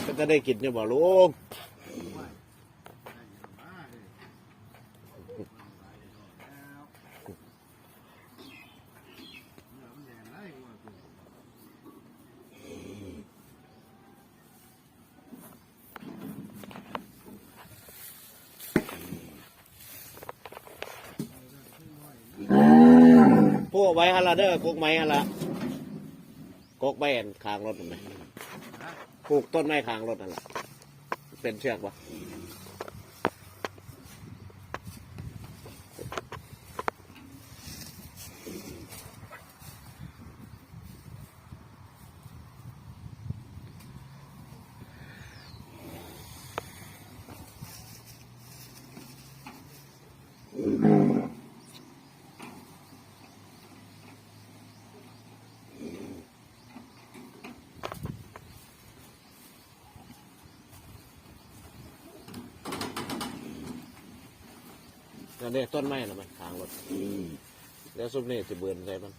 ก็จะได้กินเนี่ยบ่ลุงพวกไว้ฮะละเด้อพวกไม้ฮะละกกใบแอนคางรถไหมปลูกต้นไม้คางรถนั่นแหละเป็นเชือกปะนั่นเด้ต้นไม้น่ะมันคางรถแล้วซุปนี่จะเบือนใส่มัน